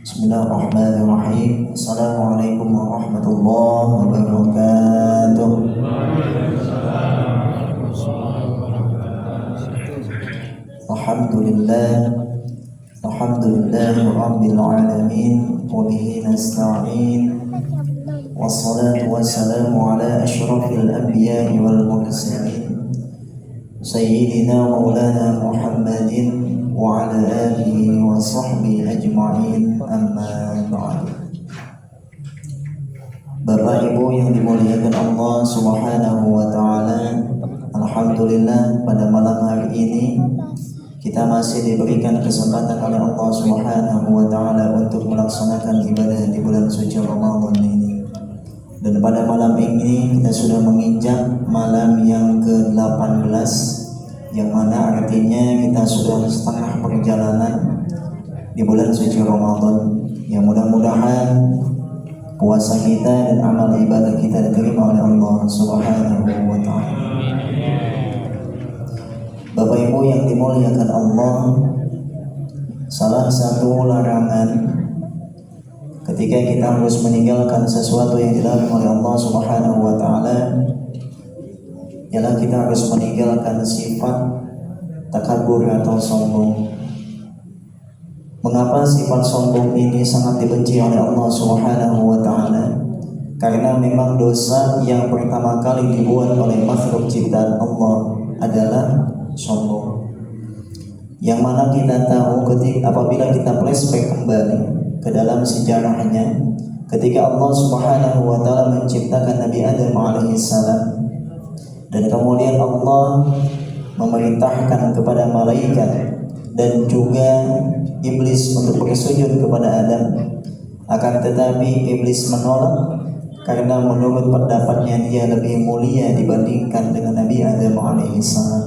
Bismillahirrahmanirrahim. Assalamualaikum warahmatullahi wabarakatuh. Alhamdulillah, alhamdulillahi rabbil alamin, wa bihi nasta'in. Wassalatu wassalamu ala asyrafil anbiya'i wal mursalin, sayyidina maulana Muhammadin wa ala alihi wa sahbihi ajma'in, amma ba'd. Bapak Ibu yang dimuliakan Allah Subhanahu wa taala, alhamdulillah pada malam hari ini kita masih diberikan kesempatan oleh Allah Subhanahu wa taala untuk melaksanakan ibadah di bulan suci Ramadan ini. Dan pada malam ini kita sudah menginjak malam yang ke-18, yang mana artinya kita sudah setengah perjalanan di bulan suci Ramadan. Yang mudah-mudahan puasa kita dan amal ibadah kita diterima oleh Allah Subhanahu wa taala. Bapak Ibu yang dimuliakan Allah, salah satu larangan ketika kita harus meninggalkan sesuatu yang dilarang oleh Allah Subhanahu wa taala ialah kita harus meninggalkan sifat takabur atau sombong. Mengapa sifat sombong ini sangat dibenci oleh Allah Subhanahu wa taala? Karena memang dosa yang pertama kali dibuat oleh makhluk ciptaan Allah adalah sombong. Yang mana kita tahu apabila kita flashback kembali ke dalam sejarahnya, ketika Allah Subhanahu wa taala menciptakan Nabi Adam alaihissalam, dan kemudian Allah memerintahkan kepada malaikat dan juga iblis untuk bersujud kepada Adam, akan tetapi iblis menolak karena menurut pendapatnya dia lebih mulia dibandingkan dengan Nabi Adam alaihissalam.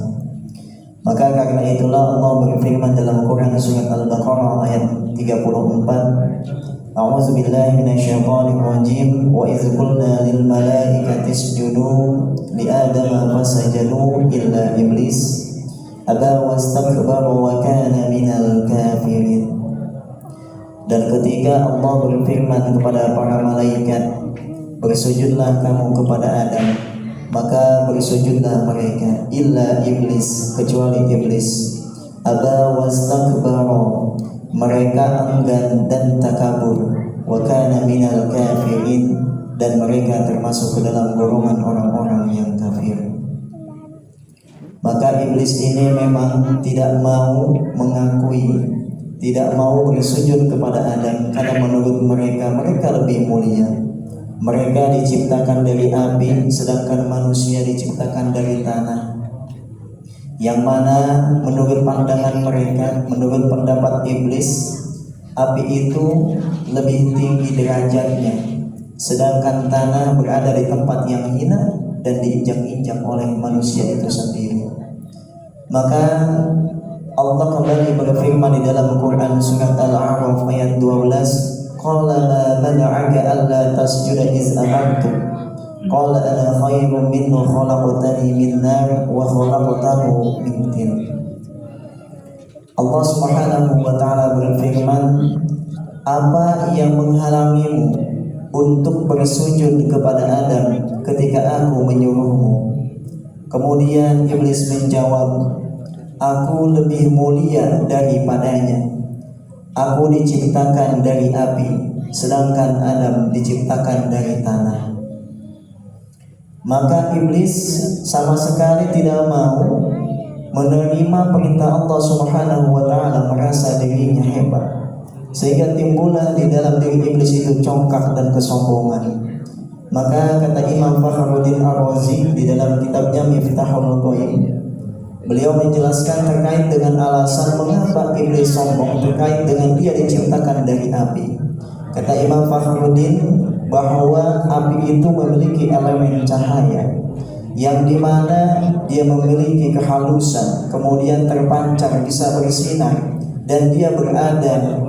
Maka karena itulah Allah berfirman dalam Quran surat Al-Baqarah ayat 34, A'udzu billahi minasyaitonir rajim, wa idz qulna lil malaikati isjudu li adama fasajadu illa iblis aba wastakbara wa kana minal kafirin. Dan ketika Allah berfirman kepada para malaikat, bersujudlah kamu kepada Adam, maka bersujudlah mereka, illa iblis, kecuali iblis. Aba wastakbara, mereka enggan dan takabur, wa kana minal kafirin, dan mereka termasuk ke dalam golongan orang-orang yang kafir. Maka iblis ini memang tidak mau mengakui, tidak mau bersujud kepada Adam, karena menurut mereka lebih mulia. Mereka diciptakan dari api, sedangkan manusia diciptakan dari tanah. Yang mana menurut pandangan mereka, menurut pendapat iblis, api itu lebih tinggi derajatnya, sedangkan tanah berada di tempat yang hina dan diinjak-injak oleh manusia itu sendiri. Maka Allah kembali berfirman di dalam Quran surat Al-A'raf ayat 12, qala ma mana'aka alla tasjuda iz amartu qala ana khairun minhu khalaqtani min nar wa khalaqtahu min tin. Allah Subhanahu wa taala berfirman, apa yang menghalangimu untuk bersujud kepada Adam ketika aku menyuruhmu? Kemudian iblis menjawab, aku lebih mulia daripadanya. Aku diciptakan dari api, sedangkan Adam diciptakan dari tanah. Maka iblis sama sekali tidak mau menerima perintah Allah Subhanahu wa taala, merasa dirinya hebat, sehingga timbullah di dalam diri iblis itu congkak dan kesombongan. Maka kata Imam Fakhruddin Ar-Razi di dalam kitabnya Miftahul Ghaib, beliau menjelaskan terkait dengan alasan mengapa iblis sombong, terkait dengan dia diciptakan dari api. Kata Imam Fakhruddin bahwa api itu memiliki elemen cahaya, yang dimana dia memiliki kehalusan, kemudian terpancar, bisa bersinar, dan dia berada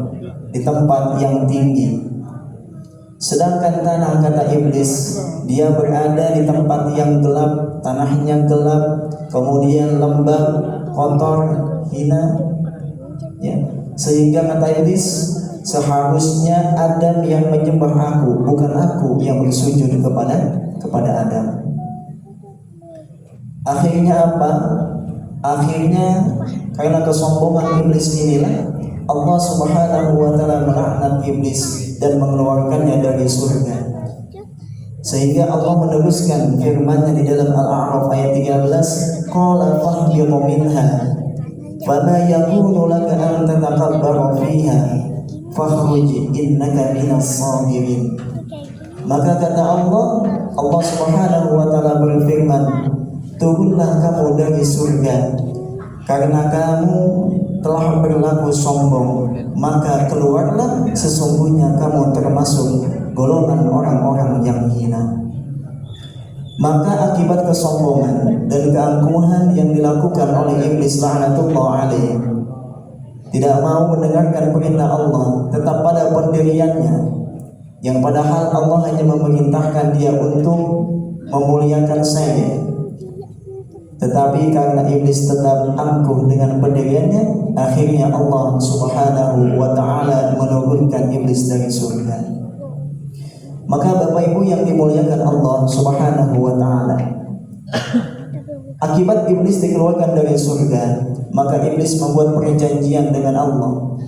di tempat yang tinggi. Sedangkan tanah, kata iblis, dia berada di tempat yang gelap, tanahnya gelap, kemudian lembab, kotor, hina, ya. Sehingga kata iblis, seharusnya Adam yang menyembah aku, bukan aku yang bersujud kepada Adam. Akhirnya apa? Akhirnya karena kesombongan iblis inilah Allah Subhanahu wa taala melaknat iblis dan mengeluarkannya dari surga. Sehingga Allah meneruskan firman-Nya di dalam Al-A'raf ayat 13, qala fahbitu minha fama yakunu laka an tatakabbara fiha fakhruj innaka minas sabirin. Maka kata Allah Subhanahu wa taala berfirman, turunlah kamu dari surga karena kamu telah berlaku sombong, maka keluarlah, sesungguhnya kamu termasuk golongan orang-orang yang hina. Maka akibat kesombongan dan keangkuhan yang dilakukan oleh iblis laknatullah alaih, tidak mau mendengarkan perintah Allah, tetap pada pendiriannya, yang padahal Allah hanya memerintahkan dia untuk memuliakan saya. Tetapi karena iblis tetap angkuh dengan pendiriannya, akhirnya Allah Subhanahu wa taala menurunkan iblis dari surga. Maka Bapak Ibu yang dimuliakan Allah Subhanahu wa taala, akibat iblis dikeluarkan dari surga, maka iblis membuat perjanjian dengan Allah.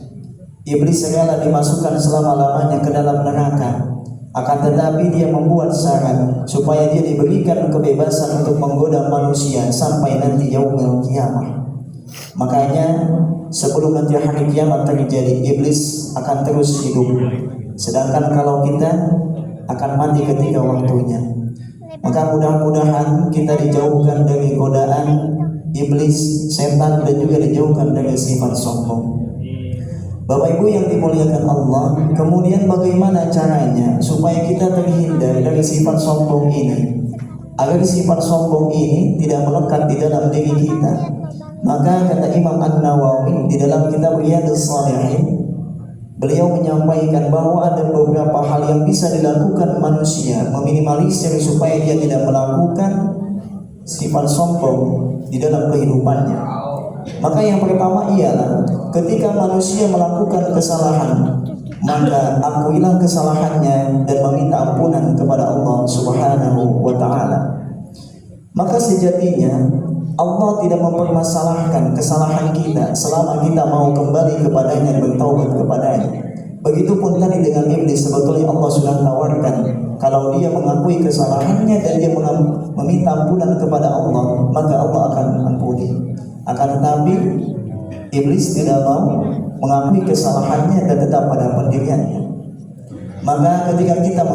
Iblis rela dimasukkan selama-lamanya ke dalam neraka. Akan tetapi dia membuat syarat supaya dia diberikan kebebasan untuk menggoda manusia sampai nanti yaumul kiamah. Makanya sebelum nanti hari kiamat terjadi, iblis akan terus hidup. Sedangkan kalau kita akan mati ketika waktunya. Maka mudah-mudahan kita dijauhkan dari godaan iblis, setan, dan juga dijauhkan dari sifat sombong. Bapak Ibu yang dimuliakan Allah, kemudian bagaimana caranya supaya kita terhindar dari sifat sombong ini, agar sifat sombong ini tidak melekat di dalam diri kita? Maka kata Imam An-Nawawi di dalam kitab Riyadhus Shalihin, beliau menyampaikan bahwa ada beberapa hal yang bisa dilakukan manusia meminimalisir supaya dia tidak melakukan sifat sombong di dalam kehidupannya. Maka yang pertama ialah ketika manusia melakukan kesalahan, maka akuilah kesalahannya dan meminta ampunan kepada Allah Subhanahu wa taala. Maka sejatinya Allah tidak mempermasalahkan kesalahan kita selama kita mau kembali kepadanya dan bertaubat kepadanya. Begitupun tadi dengan iblis, sebetulnya Allah sudah tawarkan kalau dia mengakui kesalahannya dan dia meminta ampunan kepada Allah, maka Allah akan ampuni. Akan tetapi iblis tidak mau mengakui kesalahannya dan tetap pada pendiriannya. Maka ketika kita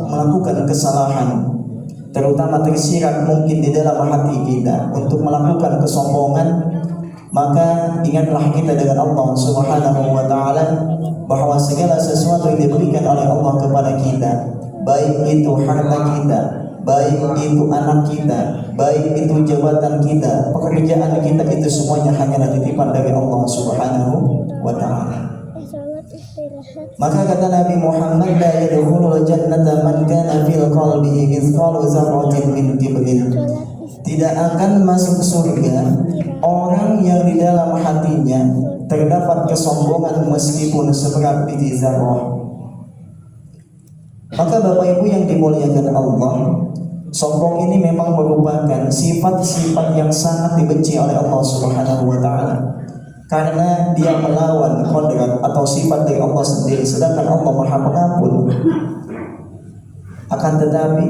melakukan kesalahan, terutama tersirat mungkin di dalam hati kita untuk melakukan kesombongan, maka ingatlah kita dengan Allah Subhanahu wa taala bahwa segala sesuatu yang diberikan oleh Allah kepada kita, baik itu harta kita, baik itu anak kita, baik itu jabatan kita, pekerjaan kita, itu semuanya hanyalah titipan dari Allah Subhanahu wa taala. Maka kata Nabi Muhammad, la yadkhulul jannata man kana fil qalbihi mithqalu dzarratin min kibrin. Tidak akan masuk surga orang yang di dalam hatinya terdapat kesombongan meskipun seberat biji zarrah. Maka Bapak Ibu yang dimuliakan Allah, sombong ini memang merupakan sifat-sifat yang sangat dibenci oleh Allah Subhanahu wa taala, karena dia melawan kodrat atau sifat dari Allah sendiri, sedangkan Allah Maha Pengampun. Akan tetapi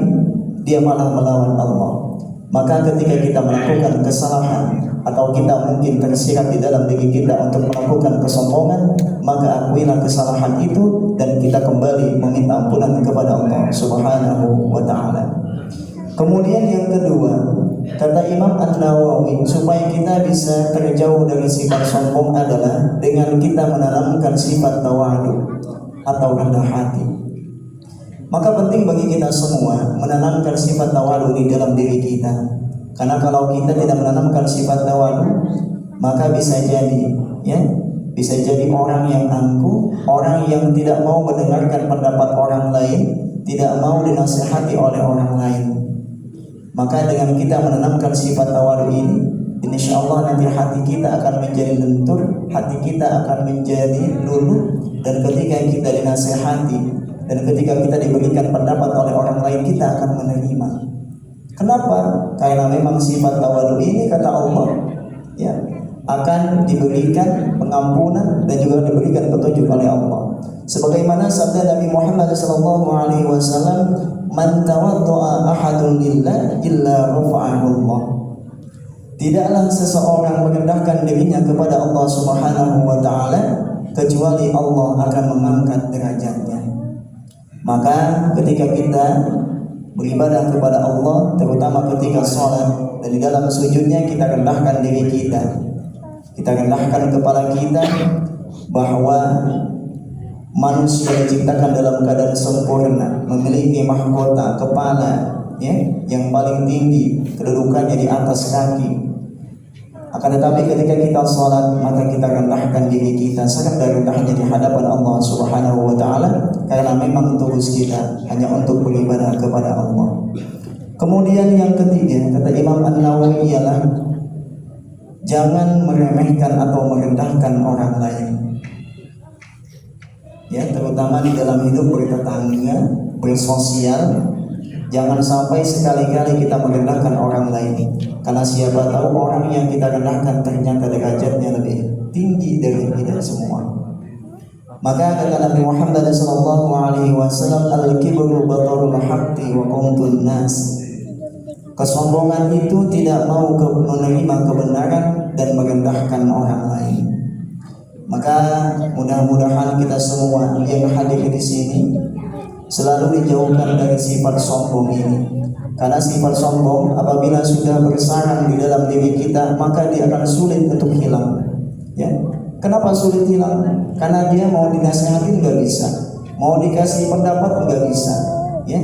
dia malah melawan Allah. Maka ketika kita melakukan kesalahan atau kita mungkin tersirat di dalam diri kita untuk melakukan kesombongan, maka akuilah kesalahan itu dan kita kembali meminta ampunan kepada Allah Subhanahu wa taala. Kemudian yang kedua, kata Imam An-Nawawi, supaya kita bisa terjauh dari sifat sombong adalah dengan kita menanamkan sifat tawadu atau rendah hati. Maka penting bagi kita semua menanamkan sifat tawadu di dalam diri kita. Karena kalau kita tidak menanamkan sifat tawadu, maka bisa jadi orang yang angkuh, orang yang tidak mau mendengarkan pendapat orang lain, tidak mau dinasihati oleh orang lain. Maka dengan kita menanamkan sifat tawadu ini, insya Allah nanti hati kita akan menjadi lentur, hati kita akan menjadi luluh, dan ketika kita dinasihati dan ketika kita diberikan pendapat oleh orang lain, kita akan menerima. Kenapa? Karena memang sifat tawadu ini, kata Allah, ya, akan diberikan pengampunan dan juga diberikan petunjuk oleh Allah. Sebagaimana sabda Nabi Muhammad SAW, "Man tawaddu'a ahadun lillah illa rafa'ahu Allah." Tidaklah seseorang merendahkan dirinya kepada Allah Subhanahu wa taala kecuali Allah akan mengangkat derajatnya. Maka ketika kita beribadah kepada Allah, terutama ketika sholat dan di dalam sujudnya, kita rendahkan diri kita. Kita rendahkan kepala kita bahwa manusia diciptakan dalam keadaan sempurna, memiliki mahkota kepala, ya, yang paling tinggi, kedudukannya di atas kaki. Akan tetapi ketika kita sholat, maka kita rendahkan diri kita serendah-rendahnya di hadapan Allah Subhanahu wa taala, karena memang tugas kita hanya untuk beribadah kepada Allah. Kemudian yang ketiga, kata Imam An-Nawawi, ialah jangan meremehkan atau merendahkan orang lain. Ya, terutama di dalam hidup bertetangga, bersosial, jangan sampai sekali-kali kita merendahkan orang lain. Karena siapa tahu orang yang kita rendahkan ternyata derajatnya lebih tinggi dari kita semua. Maka kata Nabi Muhammad SAW, "Al-kibru batarul haqqi wa qamtun nas." Kesombongan itu tidak mau menerima kebenaran dan merendahkan orang lain. Maka mudah-mudahan kita semua yang hadir di sini selalu dijauhkan dari sifat sombong ini. Karena sifat sombong apabila sudah bersarang di dalam diri kita, maka dia akan sulit untuk hilang. Ya, kenapa sulit hilang? Karena dia mau dinasihatin nggak bisa, mau dikasih pendapat nggak bisa. Ya,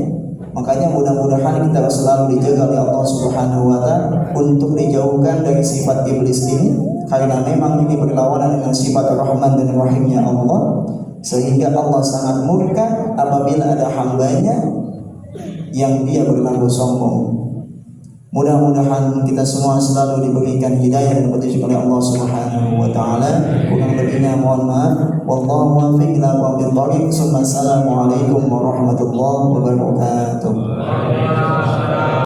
makanya mudah-mudahan kita selalu dijaga oleh Allah Subhanahu wa taala untuk dijauhkan dari sifat iblis ini, karena memang ini berlawanan dengan sifat Rahman dan Rahimnya Allah, sehingga Allah sangat murka apabila ada hambanya yang dia berlaku sombong. Mudah-mudahan kita semua selalu diberikan hidayah dan petunjuk oleh Allah Subhanahu wa taala. Kurang lebihnya mohon maaf. Wallahu muwaffiq ila aqwamit thoriq. Assalamualaikum warahmatullahi wabarakatuh.